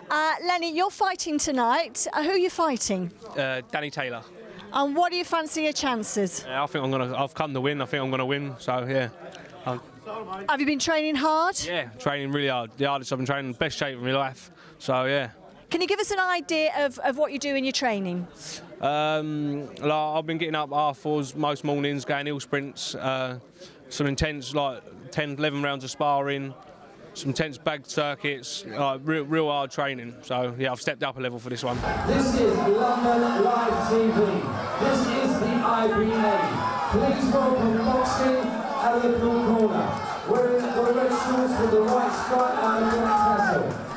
Lenny, you're fighting tonight. Who are you fighting? Danny Taylor. And what do you fancy your chances? I think I've come to win. I think I'm gonna win. So yeah. Have you been training hard? Yeah, training really hard. The hardest I've been training, best shape of my life. So yeah. Can you give us an idea of what you do in your training? Like I've been getting up half-fours most mornings, going hill sprints, some intense like 10, 11 rounds of sparring, some intense bag circuits, real hard training. So yeah, I've stepped up a level for this one. This is London Live TV. This is the IBA. Please welcome boxing out of the blue corner, wearing the red shorts with the white stripe and the black tassel.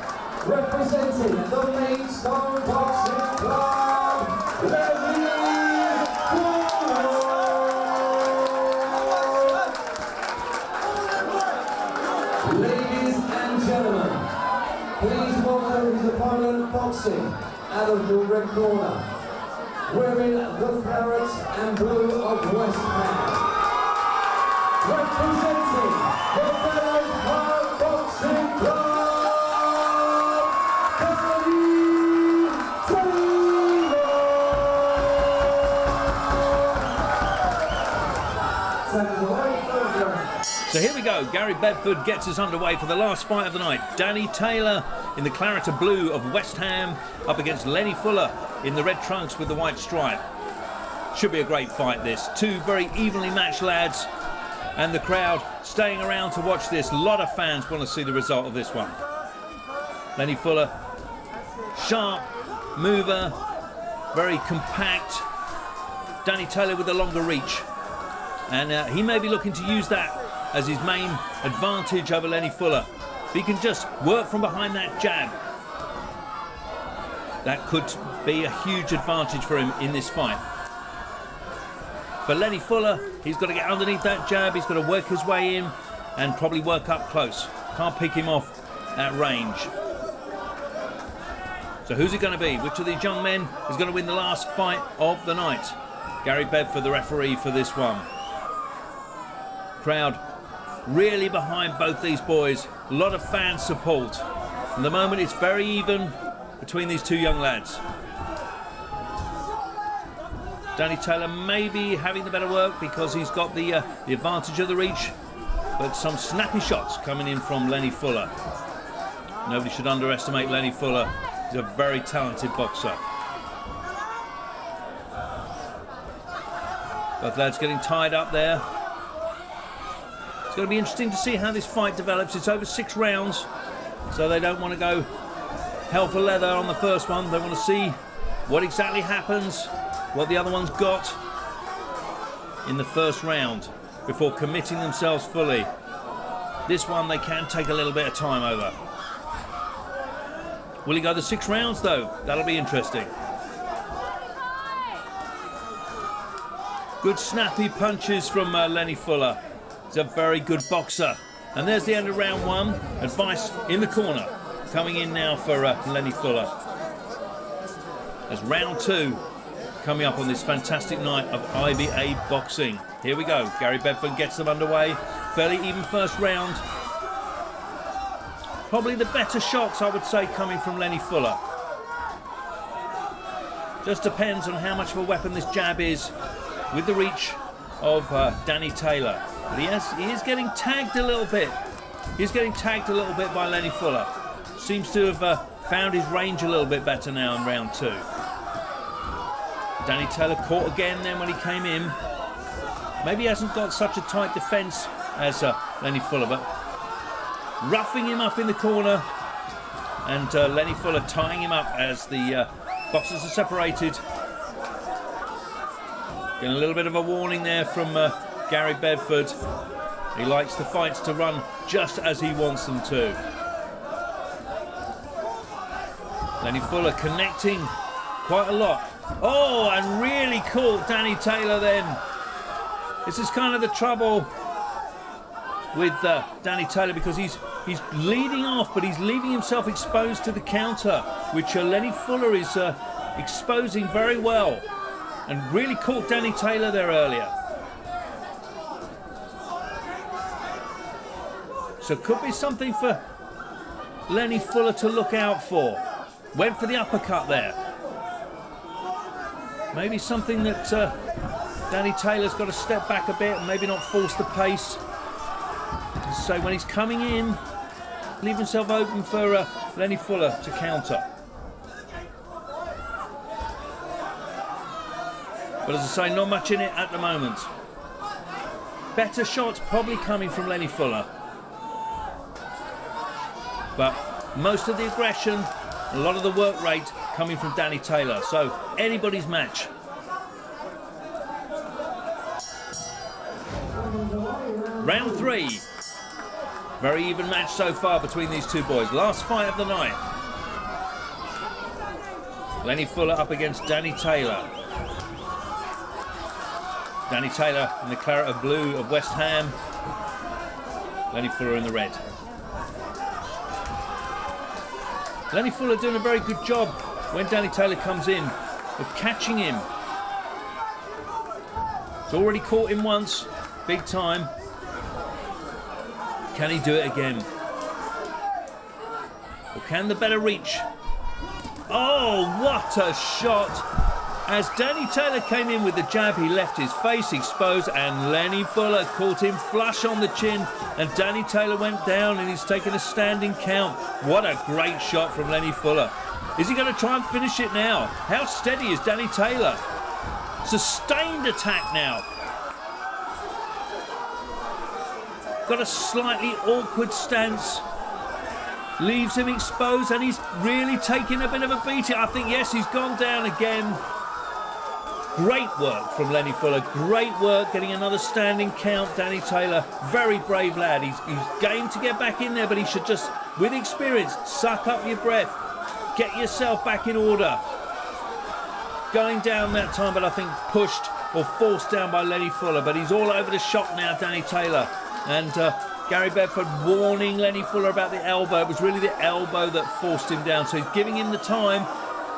Representing the Maidstone Boxing Club, Lenny Fuller. Ladies and gentlemen, please welcome his opponent boxing out of the red corner, wearing the claret and blue of West Ham. Representing the Bellows Park Boxing Club, So here we go, Gary Bedford gets us underway for the last fight of the night. Danny Taylor in the claret and blue of West Ham up against Lenny Fuller in the red trunks with the white stripe. Should be a great fight this. Two very evenly matched lads and the crowd staying around to watch this. A lot of fans want to see the result of this one. Lenny Fuller, sharp mover, very compact. Danny Taylor with a longer reach. And he may be looking to use that as his main advantage over Lenny Fuller. If he can just work from behind that jab, that could be a huge advantage for him in this fight. For Lenny Fuller, he's got to get underneath that jab, he's got to work his way in and probably work up close. Can't pick him off at range. So who's it going to be? Which of these young men is going to win the last fight of the night? Gary Bedford, the referee for this one. Crowd really behind both these boys. A lot of fan support. At the moment it's very even between these two young lads. Danny Taylor may be having the better work because he's got the advantage of the reach, but some snappy shots coming in from Lenny Fuller. Nobody should underestimate Lenny Fuller. He's a very talented boxer. Both lads getting tied up there. It's going to be interesting to see how this fight develops. It's over 6 rounds, so they don't want to go hell for leather on the first one. They want to see what exactly happens, what the other one's got in the first round before committing themselves fully. This one they can take a little bit of time over. Will he go the 6 rounds though? That'll be interesting. Good snappy punches from Lenny Fuller. He's a very good boxer. And there's the end of round 1. Advice in the corner. Coming in now for Lenny Fuller. As round 2 coming up on this fantastic night of IBA Boxing. Here we go. Gary Bedford gets them underway. Fairly even first round. Probably the better shots, I would say, coming from Lenny Fuller. Just depends on how much of a weapon this jab is with the reach of Danny Taylor. But he is getting tagged a little bit. He's getting tagged a little bit by Lenny Fuller. Seems to have found his range a little bit better now in round 2. Danny Taylor caught again then when he came in. Maybe he hasn't got such a tight defence as Lenny Fuller, but roughing him up in the corner and Lenny Fuller tying him up as the boxers are separated. Getting a little bit of a warning there from Gary Bedford. He likes the fights to run just as he wants them to. Lenny Fuller connecting quite a lot. Oh, and really caught Danny Taylor then. This is kind of the trouble with Danny Taylor, because he's leading off, but he's leaving himself exposed to the counter, which Lenny Fuller is exposing very well, and really caught Danny Taylor there earlier. So could be something for Lenny Fuller to look out for. Went for the uppercut there. Maybe something that Danny Taylor's got to step back a bit and maybe not force the pace. So when he's coming in, leave himself open for Lenny Fuller to counter. But as I say, not much in it at the moment. Better shots probably coming from Lenny Fuller. But most of the aggression, a lot of the work rate coming from Danny Taylor. So anybody's match. Round 3. Very even match so far between these two boys. Last fight of the night. Lenny Fuller up against Danny Taylor. Danny Taylor in the claret and blue of West Ham. Lenny Fuller in the red. Lenny Fuller doing a very good job when Danny Taylor comes in of catching him. He's already caught him once, big time. Can he do it again? Or can the better reach? Oh, what a shot! As Danny Taylor came in with the jab, he left his face exposed and Lenny Fuller caught him flush on the chin and Danny Taylor went down and he's taken a standing count. What a great shot from Lenny Fuller. Is he going to try and finish it now? How steady is Danny Taylor? Sustained attack now. Got a slightly awkward stance. Leaves him exposed and he's really taking a bit of a beating. I think, yes, he's gone down again. Great work from Lenny Fuller. Great work getting another standing count. Danny Taylor, very brave lad. He's game to get back in there, but he should just, with experience, suck up your breath. Get yourself back in order. Going down that time, but I think pushed or forced down by Lenny Fuller. But he's all over the shop now, Danny Taylor. And Gary Bedford warning Lenny Fuller about the elbow. It was really the elbow that forced him down. So he's giving him the time.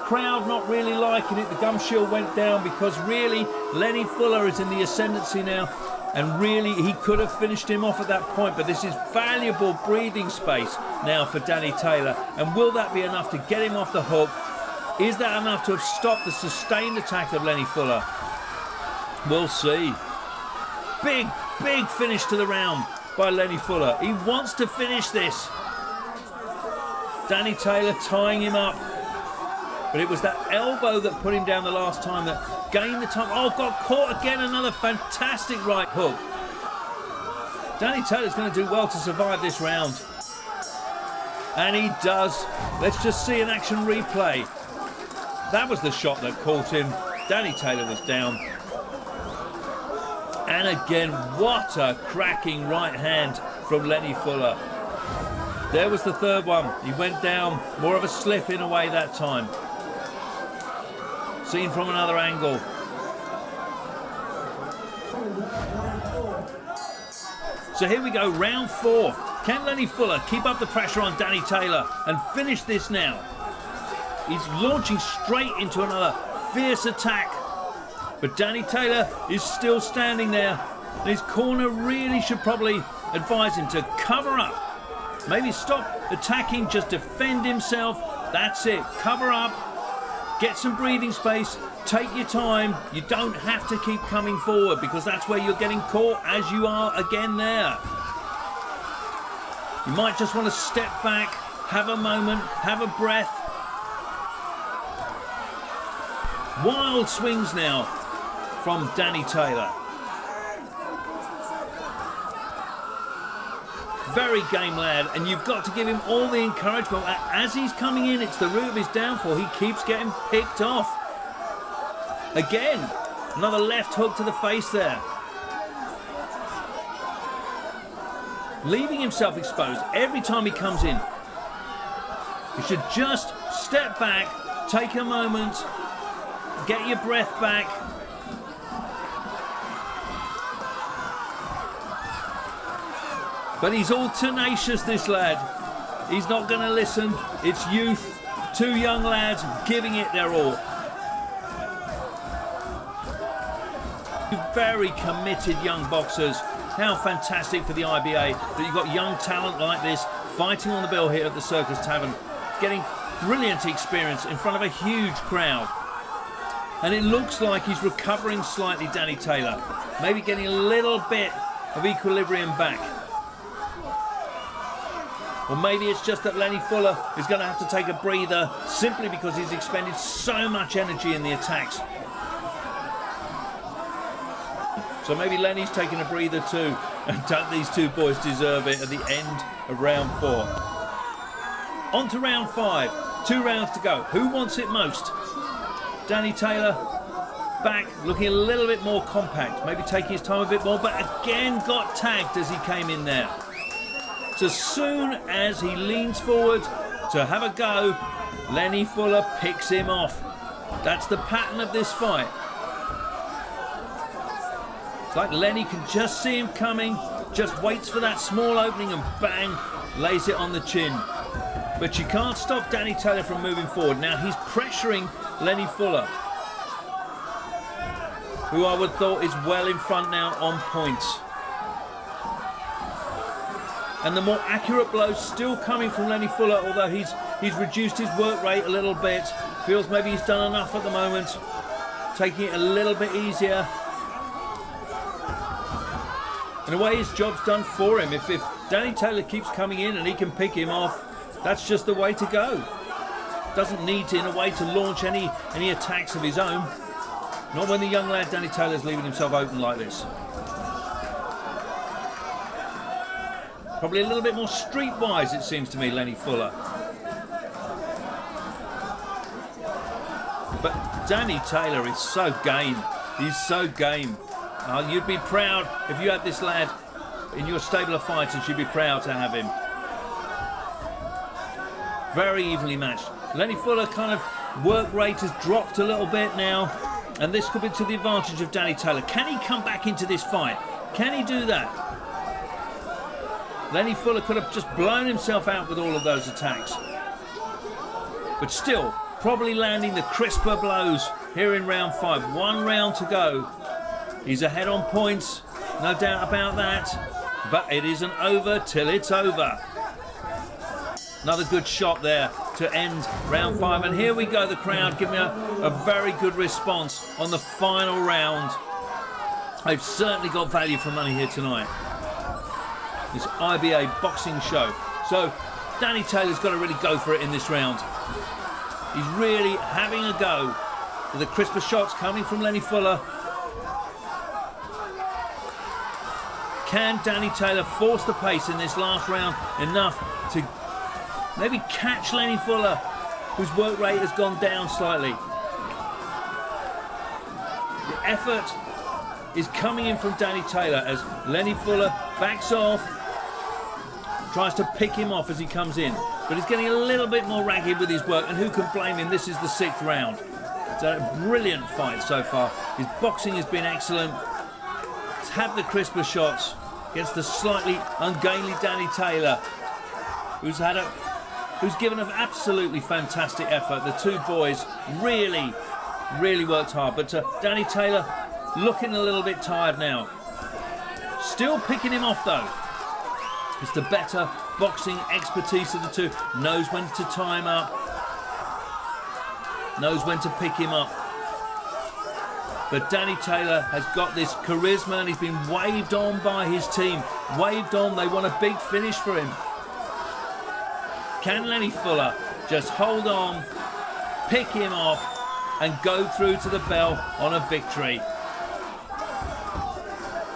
Crowd not really liking it. The gum shield went down because really Lenny Fuller is in the ascendancy now. And really he could have finished him off at that point. But this is valuable breathing space now for Danny Taylor. And will that be enough to get him off the hook? Is that enough to have stopped the sustained attack of Lenny Fuller? We'll see. Big finish to the round by Lenny Fuller. He wants to finish this. Danny Taylor tying him up. But it was that elbow that put him down the last time that gained the time. Oh, got caught again. Another fantastic right hook. Danny Taylor's going to do well to survive this round. And he does. Let's just see an action replay. That was the shot that caught him. Danny Taylor was down. And again, what a cracking right hand from Lenny Fuller. There was the third one. He went down, more of a slip in a way that time. Seen from another angle. So here we go, round 4. Can Lenny Fuller keep up the pressure on Danny Taylor and finish this now? He's launching straight into another fierce attack. But Danny Taylor is still standing there. And his corner really should probably advise him to cover up. Maybe stop attacking, just defend himself. That's it, cover up. Get some breathing space, take your time. You don't have to keep coming forward because that's where you're getting caught, as you are again there. You might just want to step back, have a moment, have a breath. Wild swings now from Danny Taylor. Very game lad, and you've got to give him all the encouragement. As he's coming in, it's the root of his downfall. He keeps getting picked off. Again, another left hook to the face there. Leaving himself exposed every time he comes in. You should just step back, take a moment, get your breath back. But he's all tenacious, this lad. He's not going to listen. It's youth. 2 young lads giving it their all. Very committed young boxers. How fantastic for the IBA that you've got young talent like this fighting on the bill here at the Circus Tavern, getting brilliant experience in front of a huge crowd. And it looks like he's recovering slightly, Danny Taylor. Maybe getting a little bit of equilibrium back. Or maybe it's just that Lenny Fuller is going to have to take a breather simply because he's expended so much energy in the attacks. So maybe Lenny's taking a breather too. And don't these two boys deserve it at the end of round 4. On to round 5. 2 rounds to go. Who wants it most? Danny Taylor back, looking a little bit more compact. Maybe taking his time a bit more, but again got tagged as he came in there. So as soon as he leans forward to have a go, Lenny Fuller picks him off. That's the pattern of this fight. It's like Lenny can just see him coming, just waits for that small opening and bang, lays it on the chin. But you can't stop Danny Taylor from moving forward. Now he's pressuring Lenny Fuller, who I would thought is well in front now on points. And the more accurate blows still coming from Lenny Fuller, although he's reduced his work rate a little bit. Feels maybe he's done enough at the moment. Taking it a little bit easier. In a way, his job's done for him. If Danny Taylor keeps coming in and he can pick him off, that's just the way to go. Doesn't need to, in a way, to launch any attacks of his own. Not when the young lad Danny Taylor's leaving himself open like this. Probably a little bit more streetwise, it seems to me, Lenny Fuller. But Danny Taylor is so game. He's so game. You'd be proud if you had this lad in your stable of fighters. You'd be proud to have him. Very evenly matched. Lenny Fuller kind of work rate has dropped a little bit now, and this could be to the advantage of Danny Taylor. Can he come back into this fight? Can he do that? Lenny Fuller could have just blown himself out with all of those attacks. But still, probably landing the crisper blows here in round 5. 1 round to go. He's ahead on points, no doubt about that. But it isn't over till it's over. Another good shot there to end round 5. And here we go, the crowd giving a very good response on the final round. They've certainly got value for money here tonight. This IBA Boxing show. So Danny Taylor's got to really go for it in this round. He's really having a go with the crisper shots coming from Lenny Fuller. Can Danny Taylor force the pace in this last round enough to maybe catch Lenny Fuller, whose work rate has gone down slightly? The effort is coming in from Danny Taylor as Lenny Fuller backs off, tries to pick him off as he comes in, but he's getting a little bit more ragged with his work, and who can blame him? This is the 6th round. It's a brilliant fight so far. His boxing has been excellent. He's had the crisper shots against the slightly ungainly Danny Taylor, who's given an absolutely fantastic effort. The two boys really worked hard, but Danny Taylor looking a little bit tired now. Still picking him off though. It's the better boxing expertise of the two. Knows when to time up. Knows when to pick him up. But Danny Taylor has got this charisma and he's been waved on by his team. Waved on, they want a big finish for him. Can Lenny Fuller just hold on, pick him off and go through to the bell on a victory?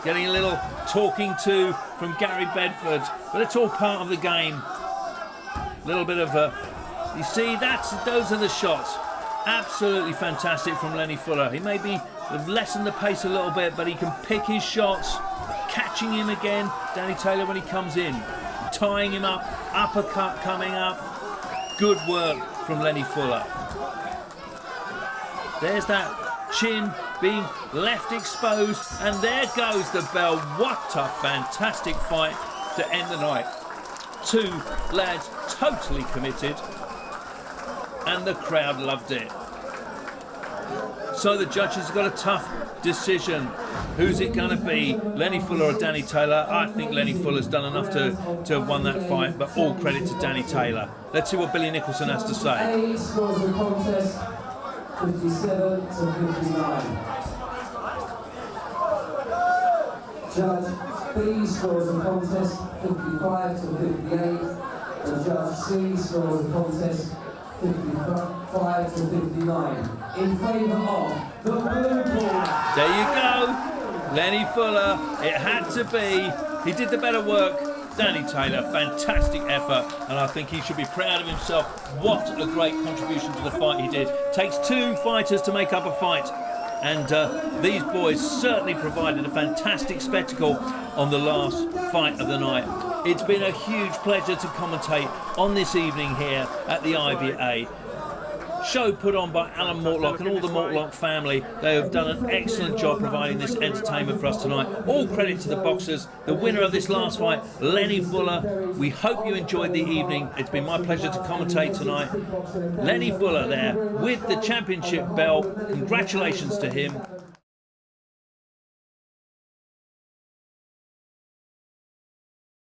Getting a little talking to from Gary Bedford, but it's all part of the game. A little bit of you see, those are the shots. Absolutely fantastic from Lenny Fuller. He maybe lessened the pace a little bit, but he can pick his shots, catching him again, Danny Taylor, when he comes in, tying him up, uppercut coming up. Good work from Lenny Fuller. There's that chin being left exposed, and there goes the bell. What a fantastic fight to end the night. Two lads totally committed, and the crowd loved it. So the judges have got a tough decision. Who's it going to be? Lenny Fuller or Danny Taylor? I think Lenny Fuller's done enough to have won that fight, but all credit to Danny Taylor. Let's see what Billy Nicholson has to say. A scores the contest 57 to 59. Judge B scores the contest 55 to 58. And Judge C scores the contest 55 to 59. In favour of the blue corner. There you go. Lenny Fuller, it had to be. He did the better work. Danny Taylor, fantastic effort, and I think he should be proud of himself. What a great contribution to the fight he did. Takes two fighters to make up a fight, and these boys certainly provided a fantastic spectacle on the last fight of the night. It's been a huge pleasure to commentate on this evening here at the IBA. Show put on by Alan Mortlock and all the Mortlock family. They have done an excellent job providing this entertainment for us tonight. All credit to the boxers. The winner of this last fight, Lenny Fuller. We hope you enjoyed the evening. It's been my pleasure to commentate tonight. Lenny Fuller there with the championship belt. Congratulations to him.